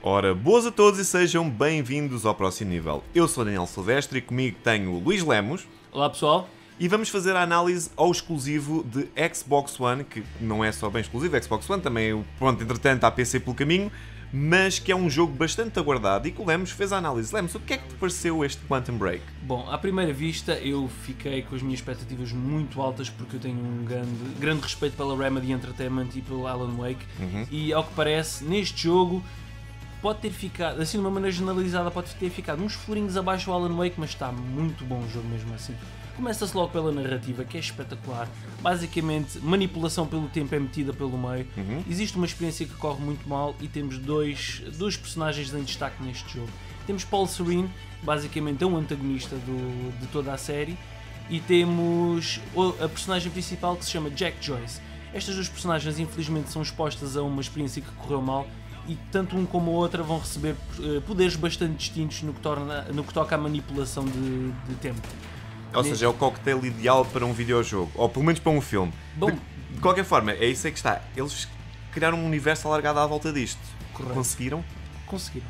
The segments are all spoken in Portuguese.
Ora, boas a todos e sejam bem-vindos ao próximo nível. Eu sou Daniel Silvestre e comigo tenho o Luís Lemos. Olá pessoal. E vamos fazer a análise ao exclusivo de Xbox One, que não é só bem exclusivo Xbox One, também, pronto, entretanto há PC pelo caminho, mas que é um jogo bastante aguardado e que o Lemos fez a análise. Lemos, o que é que te pareceu este Quantum Break? Bom, à primeira vista eu fiquei com as minhas expectativas muito altas porque eu tenho um grande respeito pela Remedy Entertainment e pelo Alan Wake e ao que parece, neste jogo pode ter ficado, assim de uma maneira generalizada, pode ter ficado uns furinhos abaixo do Alan Wake, mas está muito bom o jogo mesmo assim. Começa-se logo pela narrativa, que é espetacular. Basicamente, manipulação pelo tempo é metida pelo meio. Existe uma experiência que corre muito mal e temos dois personagens em destaque neste jogo. Temos Paul Serene, basicamente é um antagonista de toda a série, e temos a personagem principal que se chama Jack Joyce. Estas duas personagens infelizmente são expostas a uma experiência que correu mal e tanto um como a outra vão receber poderes bastante distintos no que toca à manipulação de tempo. Ou seja, é o cocktail ideal para um videojogo, ou pelo menos para um filme. Bom, de qualquer forma, é isso aí que está. Eles criaram um universo alargado à volta disto. Correto. Conseguiram? Conseguiram.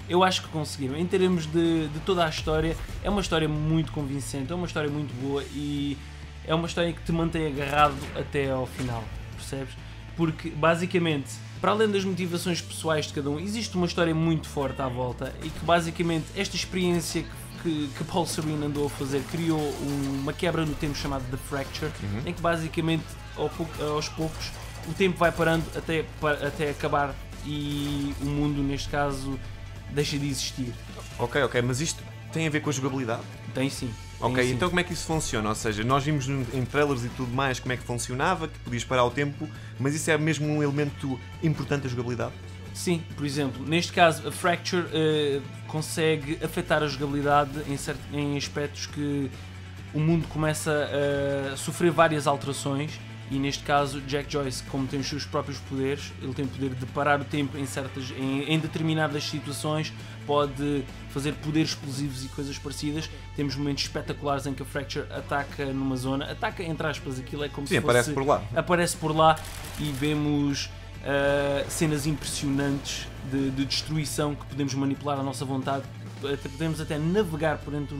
Eu acho que conseguiram. Em termos de toda a história, é uma história muito convincente, é uma história muito boa e é uma história que te mantém agarrado até ao final, percebes? Porque, basicamente, para além das motivações pessoais de cada um, existe uma história muito forte à volta e que, basicamente, esta experiência que Paul Serene andou a fazer criou uma quebra no tempo chamada The Fracture, em que basicamente aos poucos o tempo vai parando até acabar e o mundo, neste caso, deixa de existir. Ok, mas isto tem a ver com a jogabilidade? Tem sim. Ok, sim. então como é que isso funciona? Ou seja, nós vimos em trailers e tudo mais como é que funcionava, que podias parar o tempo, mas isso é mesmo um elemento importante da jogabilidade? Sim, por exemplo, neste caso a Fracture consegue afetar a jogabilidade em aspectos que o mundo começa a sofrer várias alterações e neste caso Jack Joyce, como tem os seus próprios poderes, ele tem o poder de parar o tempo em determinadas situações, pode fazer poderes explosivos e coisas parecidas. Temos momentos espetaculares em que a Fracture ataca numa zona, ataca entre aspas, aquilo é como Sim, se fosse... aparece por lá e vemos cenas impressionantes de destruição que podemos manipular à nossa vontade, podemos até navegar por entre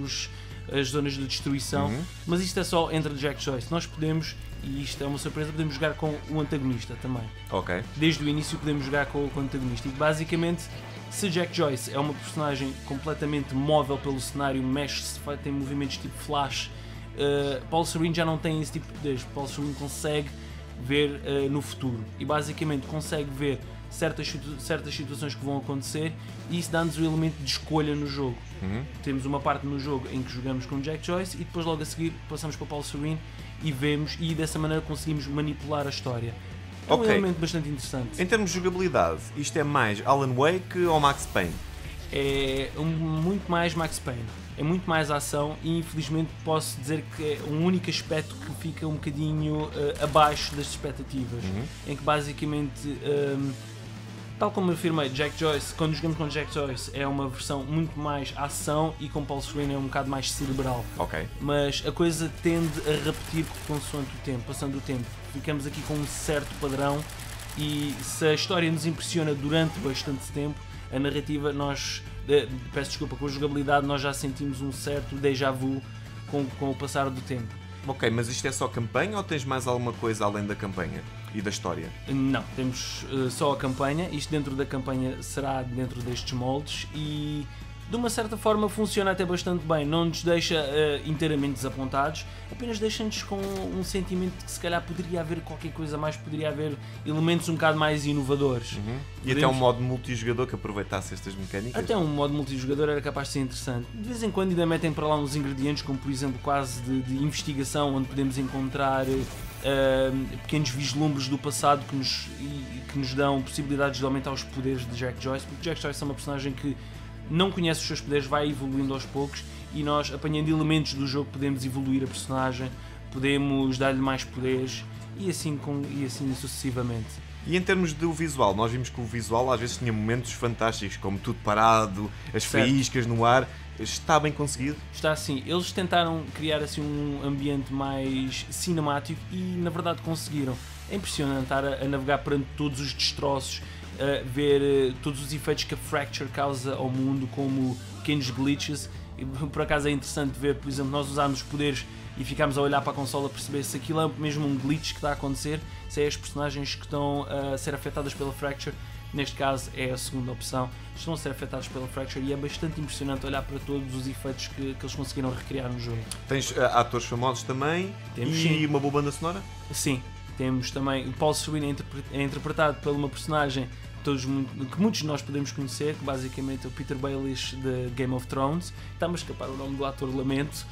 as zonas de destruição, mas isto é só entre Jack Joyce. Nós podemos, e isto é uma surpresa, podemos jogar com o antagonista também. Ok. Desde o início podemos jogar com o antagonista e basicamente, se Jack Joyce é uma personagem completamente móvel pelo cenário, mexe-se, tem movimentos tipo flash, Paul Serene já não tem esse tipo de poderes. Paul Serene consegue ver no futuro e basicamente consegue ver certas situações que vão acontecer e isso dá-nos o elemento de escolha no jogo. Temos uma parte no jogo em que jogamos com Jack Joyce e depois logo a seguir passamos para Paul Serene e vemos e dessa maneira conseguimos manipular a história. É um elemento bastante interessante. Em termos de jogabilidade, isto é mais Alan Wake ou Max Payne? É muito mais Max Payne. É muito mais ação e infelizmente posso dizer que é um único aspecto que fica um bocadinho abaixo das expectativas, em que basicamente, tal como eu afirmei, Jack Joyce, quando jogamos com Jack Joyce é uma versão muito mais ação e com Paul Serene é um bocado mais cerebral. Ok. Mas a coisa tende a repetir consoante o tempo, passando o tempo. Ficamos aqui com um certo padrão e se a história nos impressiona durante bastante tempo, a narrativa peço desculpa, com a jogabilidade nós já sentimos um certo déjà vu com o passar do tempo. Ok, mas isto é só campanha ou tens mais alguma coisa além da campanha e da história? Não, temos só a campanha, isto dentro da campanha será dentro destes moldes e de uma certa forma funciona até bastante bem, não nos deixa inteiramente desapontados, apenas deixa-nos com um sentimento de que se calhar poderia haver qualquer coisa mais, poderia haver elementos um bocado mais inovadores. E até um modo multijogador que aproveitasse estas mecânicas? Até um modo multijogador era capaz de ser interessante. De vez em quando ainda metem para lá uns ingredientes, como por exemplo quase de investigação, onde podemos encontrar pequenos vislumbres do passado que nos dão possibilidades de aumentar os poderes de Jack Joyce, porque Jack Joyce é uma personagem que não conhece os seus poderes, vai evoluindo aos poucos e nós, apanhando elementos do jogo, podemos evoluir a personagem, podemos dar-lhe mais poderes e assim sucessivamente. E em termos do visual, nós vimos que o visual às vezes tinha momentos fantásticos, como tudo parado, as faíscas no ar. Está bem conseguido? Está assim, eles tentaram criar assim um ambiente mais cinemático e na verdade conseguiram. É impressionante estar a navegar perante todos os destroços, ver todos os efeitos que a Fracture causa ao mundo, como pequenos glitches. E, por acaso é interessante ver, por exemplo, nós usarmos os poderes e ficamos a olhar para a consola a perceber se aquilo é mesmo um glitch que está a acontecer, se é as personagens que estão a ser afetadas pela Fracture. Neste caso é a segunda opção, estão a ser afetados pela Fracture, e é bastante impressionante olhar para todos os efeitos que eles conseguiram recriar no jogo. Tens atores famosos também. Temos, e sim. Uma boa banda sonora? Sim, temos também o Paul Serene, é interpretado por uma personagem que muitos de nós podemos conhecer, que basicamente é o Peter Baelish de Game of Thrones. Está-me a escapar o nome do ator, lamento.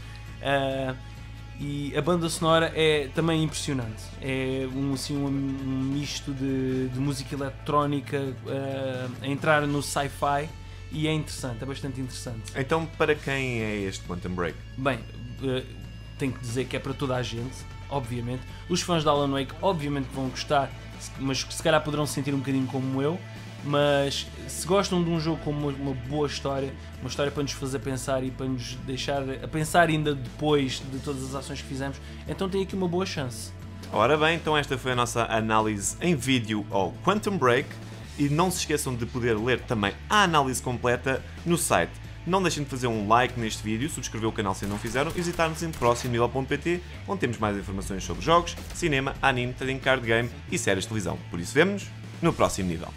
E a banda sonora é também impressionante, é um misto de música eletrónica a entrar no sci-fi, e é interessante, é bastante interessante. Então, para quem é este Quantum Break? Bem, tenho que dizer que é para toda a gente, obviamente. Os fãs de Alan Wake obviamente vão gostar, mas se calhar poderão se sentir um bocadinho como eu. Mas se gostam de um jogo com uma boa história, uma história para nos fazer pensar e para nos deixar a pensar ainda depois de todas as ações que fizemos, então tem aqui uma boa chance. Ora bem, então esta foi a nossa análise em vídeo ao Quantum Break, e não se esqueçam de poder ler também a análise completa no site. Não deixem de fazer um like neste vídeo, subscrever o canal se não fizeram e visitar-nos em proximonivel.pt, onde temos mais informações sobre jogos, cinema, anime, trading card game e séries de televisão. Por isso vemo-nos no próximo nível.